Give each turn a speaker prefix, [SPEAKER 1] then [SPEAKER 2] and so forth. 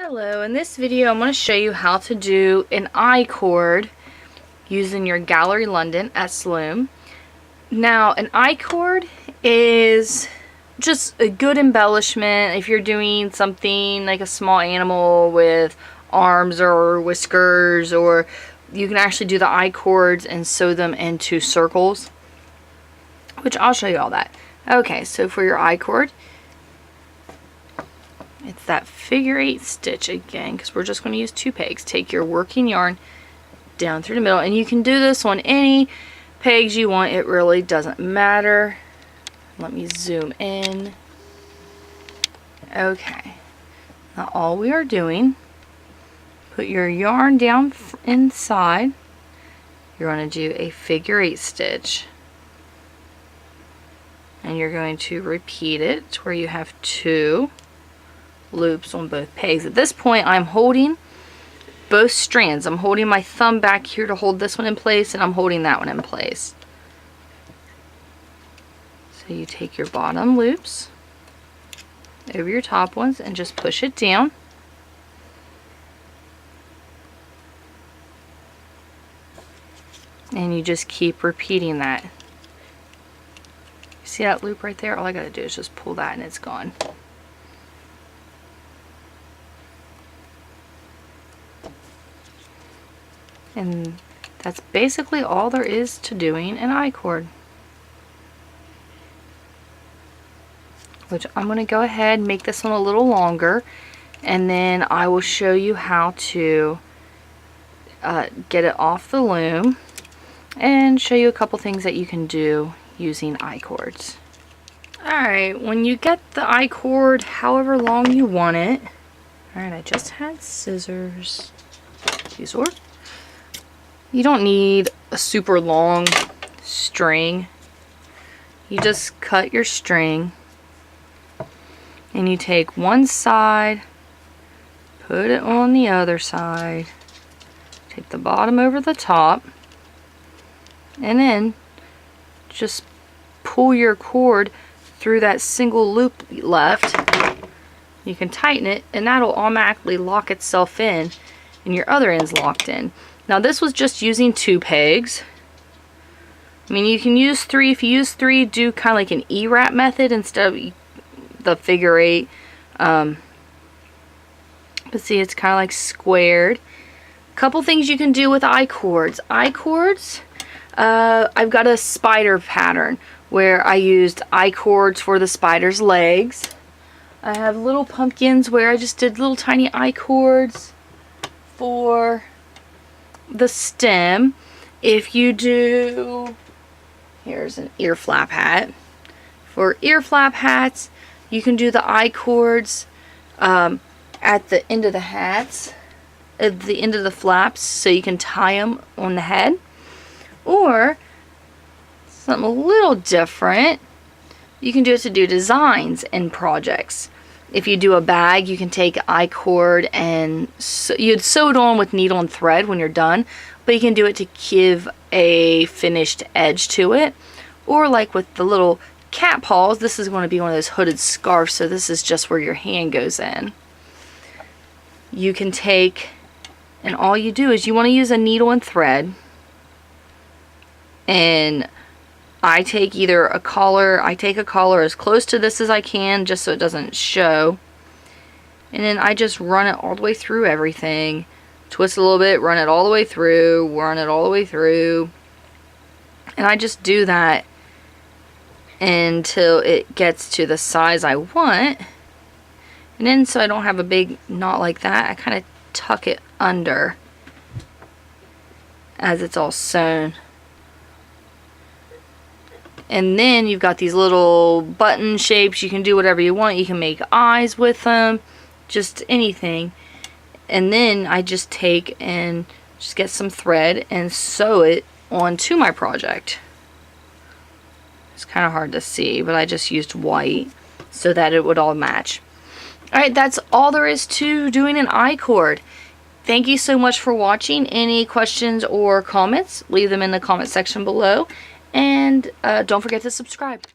[SPEAKER 1] Hello, in this video I'm going to show you how to do an I-cord using your Gallery London at Loom. Now an I-cord is just a good embellishment if you're doing something like a small animal with arms or whiskers, or you can actually do the I-cords and sew them into circles, which I'll show you all that. Okay, so for your I-cord, it's that figure 8 stitch again, because we're just going to use 2 pegs. Take your working yarn down through the middle, and you can do this on any pegs you want. It really doesn't matter. Let me zoom in. Okay, now all we are doing, put your yarn down inside. You're going to do a figure 8 stitch, and you're going to repeat it to where you have 2 loops on both pegs. At this point I'm holding both strands. I'm holding my thumb back here to hold this one in place, and I'm holding that one in place. So you take your bottom loops over your top ones and just push it down. And you just keep repeating that. See that loop right there? All I gotta do is just pull that and it's gone. And that's basically all there is to doing an I-cord. Which I'm going to go ahead and make this one a little longer, and then I will show you how to get it off the loom and show you a couple things that you can do using I-cords. Alright, when you get the I-cord however long you want it, alright, I just had scissors. These work. You don't need a super long string. You just cut your string and you take one side, put it on the other side, take the bottom over the top, and then just pull your cord through that single loop left. You can tighten it and that'll automatically lock itself in, and your other end's locked in. Now this was just using 2 pegs. I mean, you can use 3. If you use 3, do kind of like an E-wrap method instead of the figure 8. But see, it's kind of like squared. Couple things you can do with I-cords. I-cords, I've got a spider pattern where I used I-cords for the spider's legs. I have little pumpkins where I just did little tiny I-cords for the stem. If you do, here's an ear flap hat. For ear flap hats, you can do the I-cords at the end of the hats, at the end of the flaps, so you can tie them on the head. Or something a little different, you can do it to do designs and projects. If you do a bag, you can take I-cord and you'd sew it on with needle and thread when you're done, but you can do it to give a finished edge to it. Or like with the little cat paws, this is going to be one of those hooded scarves, so this is just where your hand goes in. You can take, and all you do is you want to use a needle and thread, and I take either a collar, I take a collar as close to this as I can just so it doesn't show, and then I just run it all the way through everything, twist a little bit, run it all the way through, run it all the way through, and I just do that until it gets to the size I want. And then, so I don't have a big knot like that, I kind of tuck it under as it's all sewn. And then you've got these little button shapes. You can do whatever you want. You can make eyes with them, just anything. And then I just take and just get some thread and sew it onto my project. It's kind of hard to see, but I just used white so that it would all match. Alright, that's all there is to doing an I-cord. Thank you so much for watching. Any questions or comments, leave them in the comment section below. And don't forget to subscribe.